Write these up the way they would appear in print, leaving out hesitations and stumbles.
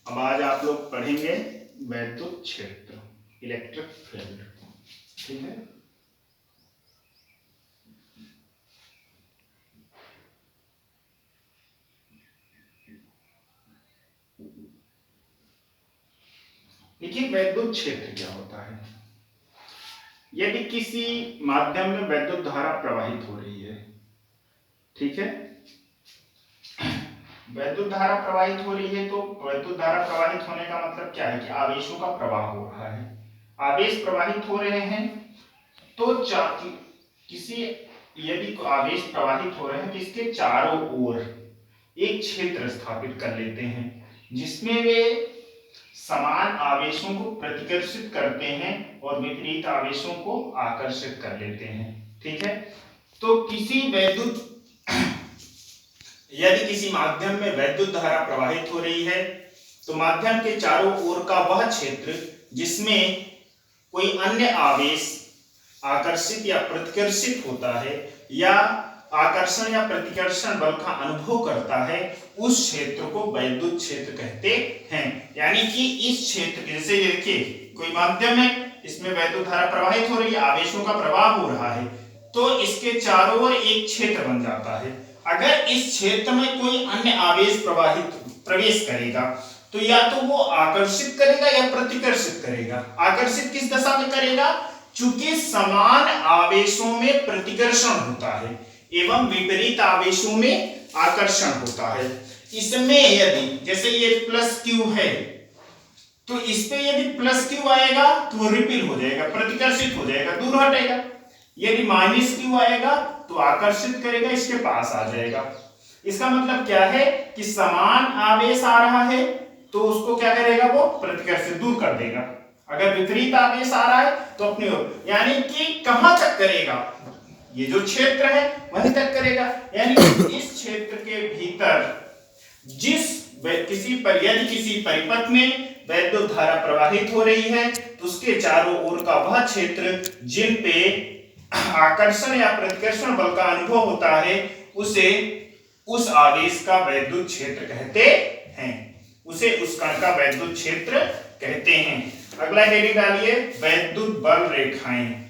अब आज आप लोग पढ़ेंगे वैद्युत क्षेत्र, इलेक्ट्रिक फील्ड। ठीक है, देखिए वैद्युत क्षेत्र क्या होता है। यदि किसी माध्यम में वैद्युत धारा प्रवाहित हो रही है, ठीक है, वैद्युत धारा प्रवाहित हो रही है, तो वैद्युत धारा प्रवाहित होने का मतलब क्या है कि आवेशों का प्रवाह हो रहा है। आवेश प्रवाहित हो रहे हैं तो किसी यदि आवेश प्रवाहित हो रहे हैं तो इसके चारों ओर एक क्षेत्र स्थापित कर लेते हैं जिसमें वे समान आवेशों को प्रतिकर्षित करते हैं और विपरीत आवेशों को आकर्षित कर लेते हैं। ठीक है, तो यदि किसी माध्यम में वैद्युत धारा प्रवाहित हो रही है तो माध्यम के चारों ओर का वह क्षेत्र जिसमें कोई अन्य आवेश आकर्षित या प्रतिकर्षित होता है या आकर्षण या प्रतिकर्षण बल का अनुभव करता है, उस क्षेत्र को वैद्युत क्षेत्र कहते हैं। यानी कि इस क्षेत्र, जैसे देखिए कोई माध्यम है, इसमें वैद्युत धारा प्रवाहित हो रही है, आवेशों का प्रवाह हो रहा है, तो इसके चारों ओर एक क्षेत्र बन जाता है। अगर इस क्षेत्र में कोई अन्य आवेश प्रवेश करेगा तो या तो वो आकर्षित करेगा या प्रतिकर्षित करेगा। आकर्षित किस दशा में करेगा? चूंकि समान आवेशों में प्रतिकर्षण होता है एवं विपरीत आवेशों में आकर्षण होता है। इसमें यदि जैसे ये प्लस क्यू है तो इस पे यदि प्लस क्यू आएगा तो वो रिपील हो जाएगा, प्रतिकर्षित हो जाएगा, दूर हटेगा। यदि माइनस क्यू आएगा तो आकर्षित करेगा, इसके पास आ जाएगा। इसका मतलब क्या है कि समान आवेश आ रहा है तो उसको क्या करेगा, वो प्रतिकर्षित दूर कर देगा। अगर विपरीत आवेश आ रहा है तो अपनी ओर, यानी कि कहां तक करेगा, ये जो क्षेत्र है वहीं तक करेगा। यानी इस क्षेत्र के भीतर यदि किसी परिपथ में वैद्युत धारा प्रवाहित हो रही है तो उसके चारों ओर का वह क्षेत्र जिन पे आकर्षण या प्रतिकर्षण बल का अनुभव होता है उसे उस आवेश का वैद्युत क्षेत्र कहते हैं, उसे उस कण का वैद्युत क्षेत्र कहते हैं। अगला हेडिंग डालिए, वैद्युत बल रेखाएं।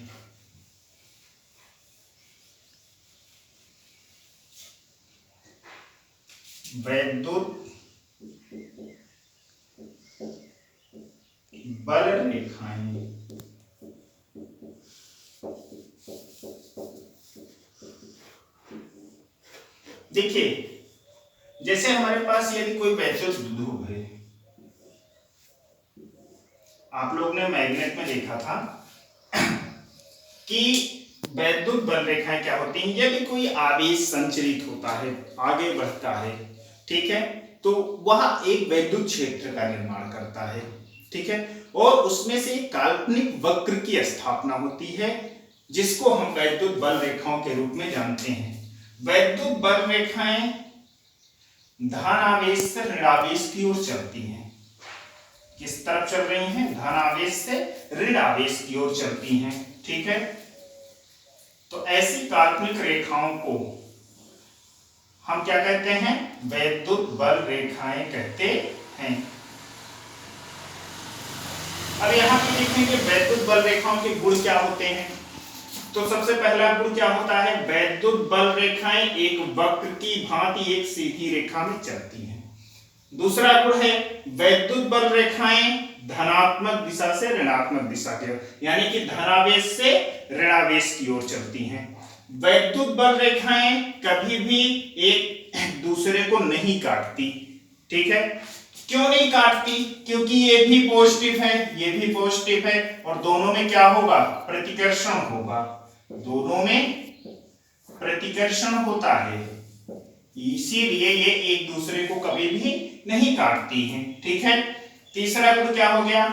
वैद्युत बल रेखाएं। देखिए जैसे हमारे पास यदि कोई वैद्युत ध्रुव है, आप लोग ने मैग्नेट में देखा था कि वैद्युत बल रेखाएं क्या होती हैं। यदि कोई आवेश संचरित होता है, आगे बढ़ता है, ठीक है, तो वह एक वैद्युत क्षेत्र का निर्माण करता है। ठीक है, और उसमें से एक काल्पनिक वक्र की स्थापना होती है जिसको हम वैद्युत बल रेखाओं के रूप में जानते हैं। वैद्युत बल रेखाएं धन आवेश से ऋण आवेश की ओर चलती हैं। किस तरफ चल रही हैं? धन आवेश से ऋण आवेश की ओर चलती हैं। ठीक है, तो ऐसी काल्पनिक रेखाओं को हम क्या कहते हैं? वैद्युत बल रेखाएं कहते हैं। अब यहां पे देखेंगे वैद्युत बल रेखाओं के गुण क्या होते हैं। तो सबसे पहला गुण क्या होता है? वैद्युत बल रेखाएं एक वक्र की भांति एक सीधी रेखा में चलती हैं। दूसरा गुण है वैद्युत बल रेखाएं धनात्मक दिशा से ऋणात्मक दिशा की ओर, यानी कि धनावेश से ऋणावेश की ओर चलती हैं। वैद्युत बल रेखाएं कभी भी एक दूसरे को नहीं काटती। ठीक है, क्यों नहीं काटती? क्योंकि ये भी पॉजिटिव है, ये भी पॉजिटिव है, और दोनों में क्या होगा? प्रतिकर्षण होगा। दोनों में प्रतिकर्षण होता है, इसीलिए ये एक दूसरे को कभी भी नहीं काटती हैं। ठीक है, तीसरा गुण क्या हो गया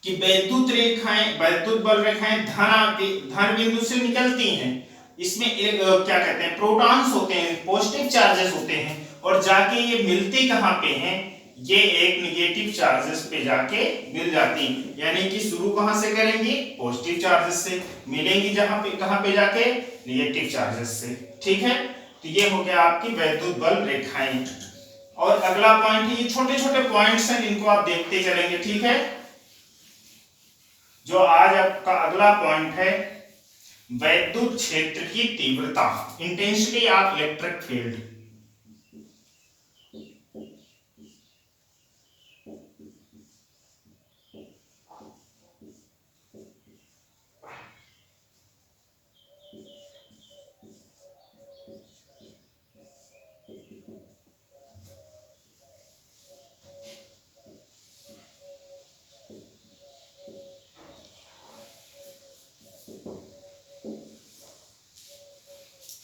कि वैद्युत बल रेखाएं धन बिंदु से निकलती हैं। इसमें क्या कहते हैं? प्रोटॉन्स होते हैं, पॉजिटिव चार्जेस होते हैं, और जाके ये मिलती कहां पे हैं? ये एक निगेटिव चार्जेस पे जाके मिल जाती, यानी कि शुरू कहां से करेंगी? पॉजिटिव चार्जेस से, मिलेंगी जहां पे कहां पे जाके? निगेटिव चार्जेस से। ठीक है, तो ये हो गया आपकी वैद्युत बल रेखाएं। और अगला पॉइंट है, ये छोटे छोटे पॉइंट्स हैं इनको आप देखते चलेंगे, ठीक है। जो आज आपका अगला पॉइंट है, वैद्युत क्षेत्र की तीव्रता, इंटेंसिटी ऑफ इलेक्ट्रिक फील्ड।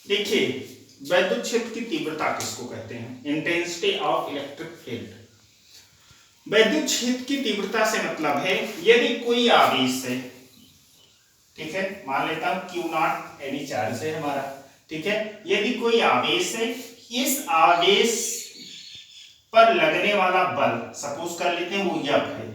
देखिए, वैद्युत क्षेत्र की तीव्रता किसको कहते हैं? Intensity of electric field. वैद्युत क्षेत्र की तीव्रता से मतलब है, यदि कोई आवेश है, ठीक है, मान लेता हूं Q0 एनी चार्ज है हमारा, ठीक है, यदि कोई आवेश है, इस आवेश पर लगने वाला बल, सपोज कर लेते हैं वो F है,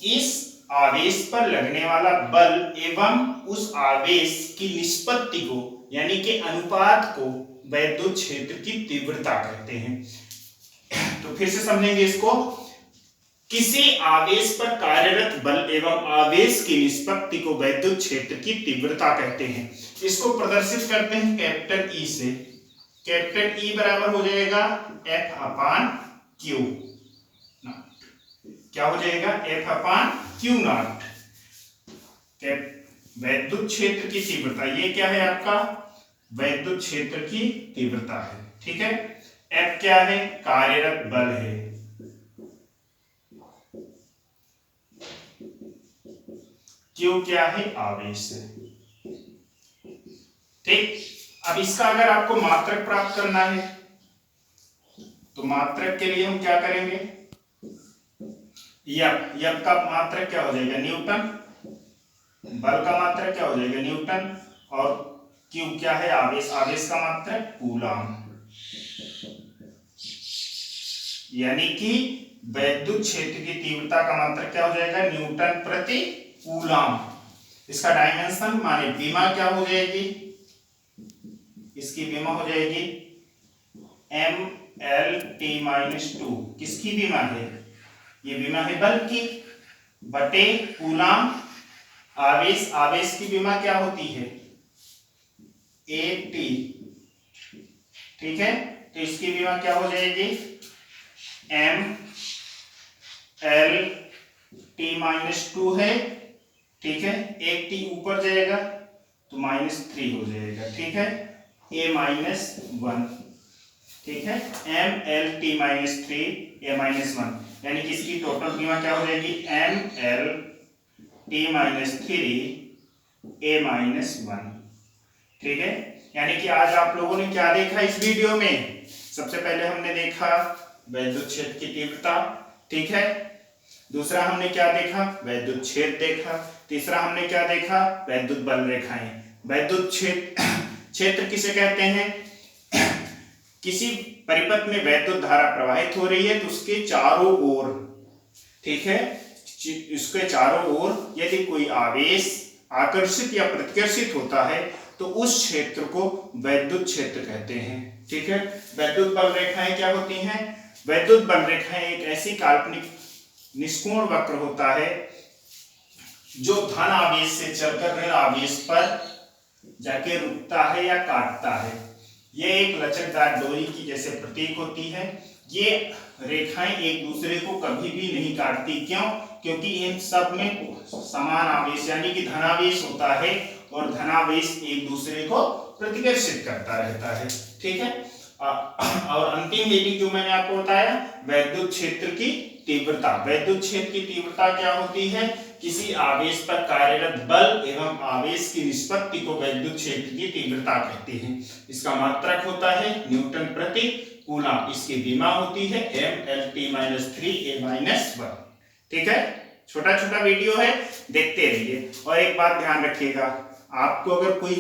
इस आवेश पर लगने वाला बल एवं उस आवेश की निष्पत्ति को, यानी कि अनुपात को वैद्युत क्षेत्र की तीव्रता कहते हैं। तो फिर से समझेंगे इसको, किसी आवेश पर कार्यरत बल एवं आवेश की निष्पत्ति को वैद्युत क्षेत्र की तीव्रता कहते हैं। इसको प्रदर्शित करते हैं कैपिटल ई से। कैपिटल ई बराबर हो जाएगा F अपान Q, क्या हो जाएगा? F upon Q not. वैद्युत क्षेत्र की तीव्रता, ये क्या है आपका? वैद्युत क्षेत्र की तीव्रता है, ठीक है। F क्या है? कार्यरत बल है, Q क्या है? आवेश है, ठीक। अब इसका अगर आपको मात्रक प्राप्त करना है तो मात्रक के लिए हम क्या करेंगे? यफ का मात्रक क्या हो जाएगा? न्यूटन। बल का मात्रक क्या हो जाएगा? न्यूटन। और क्यू क्या है? आवेश। आवेश का मात्रक कूलम। यानी कि वैद्युत क्षेत्र की तीव्रता का मात्रक क्या हो जाएगा? न्यूटन प्रति कूलम। इसका डायमेंशन माने विमा क्या हो जाएगी? इसकी विमा हो जाएगी ML_T-2। किसकी विमा है? ये विमा है बल की, बटे कूलम आवेश। आवेश की विमा क्या होती है? AT, ठीक है। तो इसकी विमा क्या हो जाएगी? ML_T-2 है, ठीक है। एक T ऊपर जाएगा तो -3 हो जाएगा, ठीक है। A-1, ठीक है। ML_T-3 A-1, यानी कि इसकी टोटल विमा क्या हो जाएगी? ML_T-3 A-1, ठीक है। यानी कि आज आप लोगों ने क्या देखा इस वीडियो में? सबसे पहले हमने देखा वैद्युत क्षेत्र की तीव्रता, ठीक है। दूसरा हमने क्या देखा? वैद्युत क्षेत्र देखा। तीसरा हमने क्या देखा? वैद्युत बल रेखाएं। वैद्युत क्षेत्र किसे कहते हैं? किसी परिपथ में वैद्युत धारा प्रवाहित हो रही है तो उसके चारों ओर, ठीक है, इसके चारों ओर यदि कोई आवेश आकर्षित या प्रतिकर्षित होता है तो उस क्षेत्र को वैद्युत क्षेत्र कहते हैं, ठीक है। वैद्युत बल रेखाएं क्या होती हैं? वैद्युत बल रेखाएं एक ऐसी काल्पनिक निष्कोण वक्र होता है जो धन आवेश से चलकर ऋण आवेश पर जाके रुकता है या काटता है। ये एक लचकदार डोरी की जैसे प्रतीक होती है। ये रेखाएं एक दूसरे को कभी भी नहीं काटती। क्यों? क्योंकि इन सब में समान आवेश यानी कि धनावेश होता है और धनावेश एक दूसरे को प्रतिकर्षित करता रहता है, ठीक है। और अंतिम हेडिंग जो मैंने आपको बताया, वैद्युत क्षेत्र की तीव्रता। वैद्युत क्षेत्र की तीव्रता क्या होती है? किसी आवेश पर कार्यरत बल एवं आवेश की निष्पत्ति को वैद्युत क्षेत्र की तीव्रता कहते हैं। इसका मात्रक होता है न्यूटन प्रति कूलम। इसकी विमा होती है ML_T-3 A-1, ठीक है। छोटा छोटा वीडियो है, देखते रहिए। और एक बात ध्यान रखिएगा, आपको अगर कोई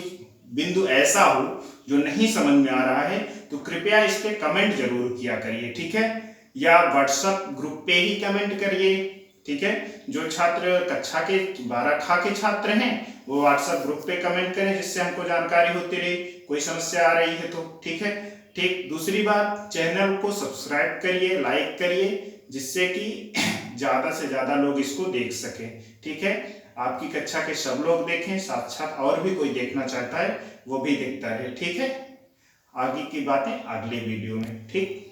बिंदु ऐसा हो जो नहीं समझ में आ रहा है तो कृपया इस पे कमेंट जरूर किया करिए, ठीक है। या व्हाट्सएप ग्रुप पे ही कमेंट करिए, ठीक है। जो छात्र कक्षा के 12 खा के छात्र हैं वो व्हाट्सएप ग्रुप पे कमेंट करें, जिससे हमको जानकारी होती रहे कोई समस्या आ रही है तो, ठीक है। ठीक। दूसरी बात, चैनल को सब्सक्राइब करिए, लाइक करिए, जिससे कि ज्यादा से ज्यादा लोग इसको देख सके। ठीक है, आपकी कक्षा के सब लोग देखें, साथ साथ और भी कोई देखना चाहता है वो भी देखता है। ठीक है, आगे की बातें अगले वीडियो में। ठीक।